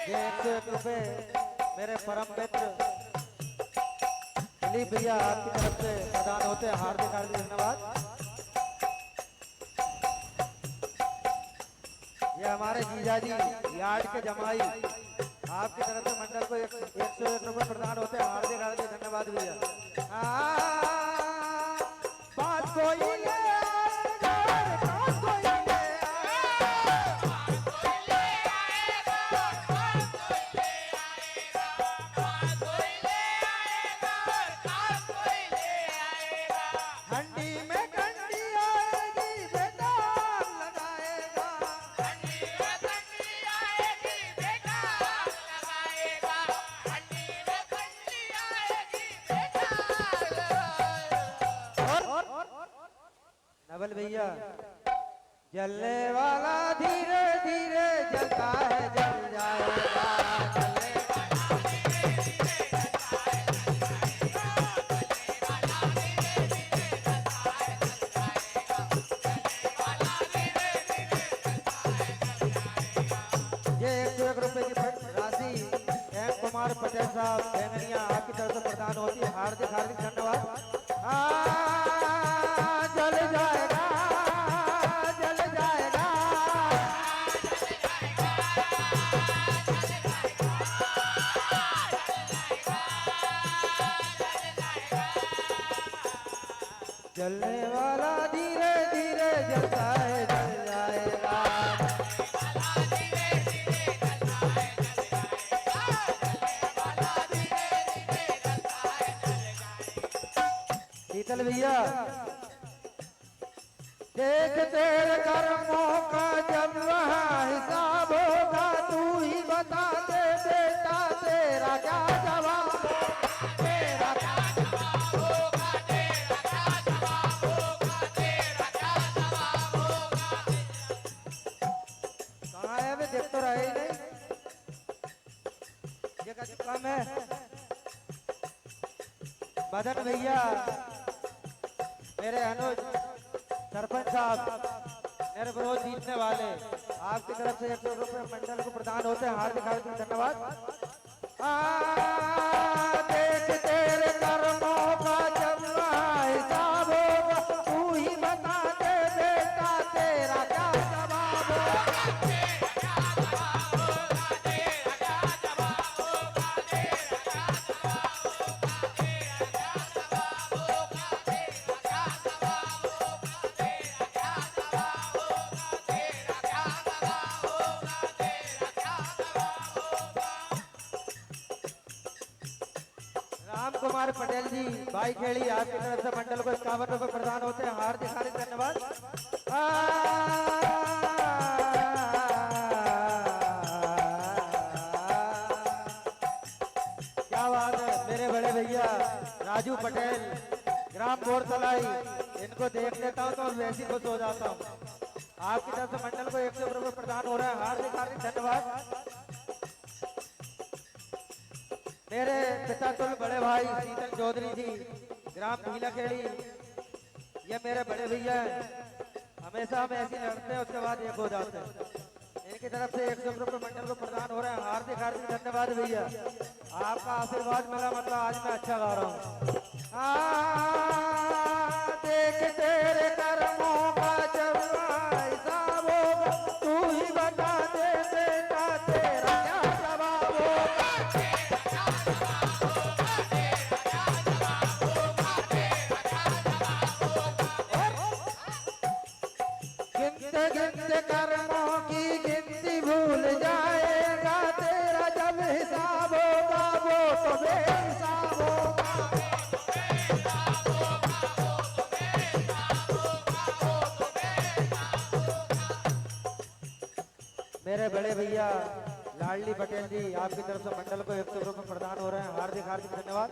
ये 101 रुपए मेरे परम मित्र दिलीप भैया आपकी तरफ से प्रदान होते हैं। हार्दिक हार्दिक धन्यवाद। ये हमारे जीजाजी यार्ड के जमाई आपकी तरफ से मंडल को 101 रुपए प्रदान होते हैं। हार्दिक हार्दिक धन्यवाद भैया। बात कोई नवल भैया जलने वाला धीरे धीरे जलता है जल जाएगा। ये 101 रुपए की राशि एम कुमार पटेल साहब बेंगनिया आपकी तरफ से प्रदान होती है। हार्दिक हार्दिक धन्यवाद। जल जाएगा जल जाएगा जलने वाला धीरे धीरे जलता है जल जाएगा। शीतल भैया देख तेरे कर्मों का जब वहाँ हिसाब होगा तू ही बता दे बेटा तेरा क्या जवाब होगा। तेरा क्या जवाब होगा। तेरा क्या जवाब होगा। तेरा क्या जवाब होगा। कहाँ है वे देख तो रहे ही नहीं। ये का काम है बदन भैया मेरे अनुज सरपंच साहब मेरे विरोध जीतने वाले आपकी तरफ से 100 रुपए मंडल को प्रदान होते हैं। हार्दिक हार्दिक धन्यवाद। देख तेरे कर्मों का जब हिसाब होगा तू ही बता दे बेटा तेरा क्या जवाब होगा। तेरा क्या जवाब होगा। तेरा क्या जवाब होगा। तेरा क्या जवाब होगा। तेरा क्या जवाब होगा। तेरा क्या जवाब होगा। तेरा क्या जवाब होगा। तेरा क्या जवाब होगा। तेरा क्या जवाब होगा। राम कुमार पटेल जी भाई खेड़ी आपकी तरफ से मंडल को 51 रुपए प्रदान होते हैं। हार्दिक हार्दिक धन्यवाद। क्या बात है मेरे बड़े भैया राजू पटेल ग्राम बोरतलाई इनको देख लेता हूँ तो वैसे खुश हो जाता हूँ। आपकी तरफ से मंडल को 100 रुपए प्रदान हो रहा है। हार्दिक हार्दिक धन्यवाद। मेरे पिता तुल बड़े भाई शीतल चौधरी जी ग्राम भीला खेड़ी ये मेरे बड़े भैया हैं। हमेशा हम ऐसे लड़ते हैं उसके बाद एक हो जाते हैं। इनकी तरफ से 100 रुपए मंडल को प्रदान हो रहे हैं। हार्दिक हार्दिक धन्यवाद भैया। आपका आशीर्वाद मिला मतलब आज मैं अच्छा गा रहा हूँ। देख तेरे कर्मों का जब हिसाब होगा तू ही बता दे बेटा तेरा क्या जवाब होगा। गिनते गिनते कर्मों की गिनती भूल जाएगा तेरा जब हिसाब होगा वो तो बेहिसाब होगा। मेरे बड़े भैया लाडली पटेल जी आपकी तरफ से मंडल को 100 रुपए प्रदान हो रहे हैं। हार्दिक हार्दिक धन्यवाद।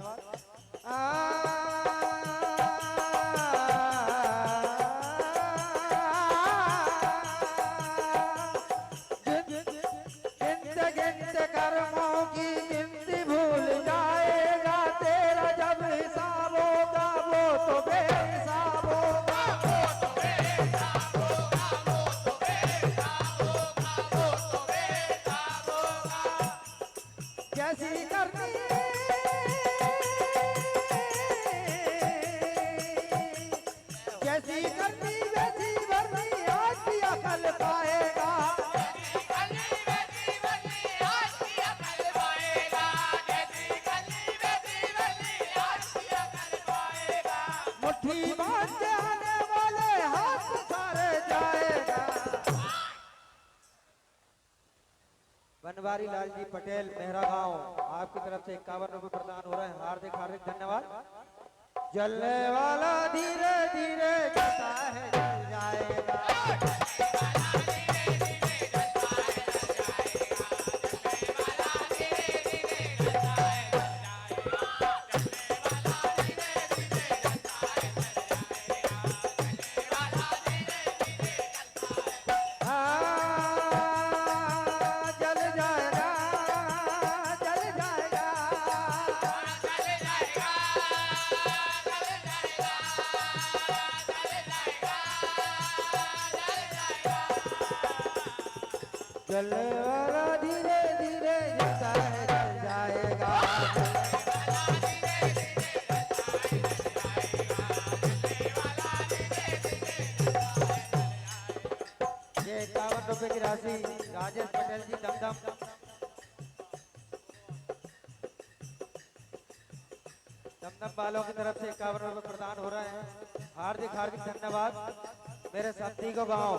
गिनते गिनते कर्मों की गिनती भूल जाएगा तेरा जब हिसाब होगा वो तो बेहिसाब होगा। जैसी करनी जैसी करनी वैसी भरनी आज की अकल पाएगा। मुट्ठी बांध के आने वाले हाथ सारे जाएगा। बनवारी लाल जी पटेल मेहरा गांव आपकी तरफ से 51 रुपए प्रदान हो रहे हैं। हार्दिक हार्दिक धन्यवाद। जलने वाला धीरे धीरे जलता है जल जाएगा। जलने वाला धीरे धीरे जलता है जल जाएगा। ये 51 रुपए की राशि राजेश पटेल जी दमदम वालों की तरफ से 51 रुपए प्रदान हो रहे हैं। हार्दिक हार्दिक धन्यवाद। मेरे साथी को गाँव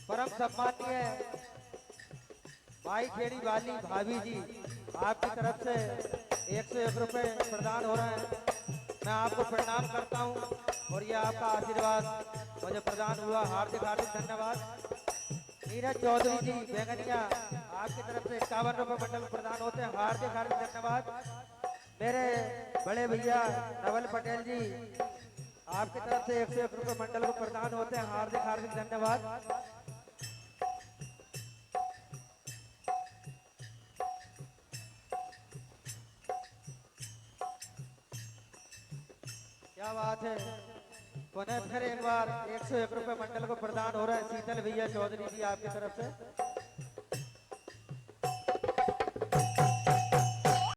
परम सम्मानीय भाई खेड़ी वाली भाभी जी आपकी तरफ से 101 रुपए प्रदान हो रहे हैं। मैं आपको प्रणाम करता हूं और यह आपका आशीर्वाद मुझे प्रदान हुआ। हार्दिक हार्दिक धन्यवाद। नीरज चौधरी जी बेगनिया आपकी तरफ से 51 रुपए मंडल प्रदान होते हैं। हार्दिक हार्दिक धन्यवाद। मेरे बड़े भैया नवल पटेल जी आपकी तरफ से 101 रुपए मंडल को प्रदान होते हैं। हार्दिक हार्दिक धन्यवाद। क्या बात है। पुनः फिर एक बार 101 रुपए मंडल को प्रदान हो रहा है शीतल भैया चौधरी जी आपकी तरफ से।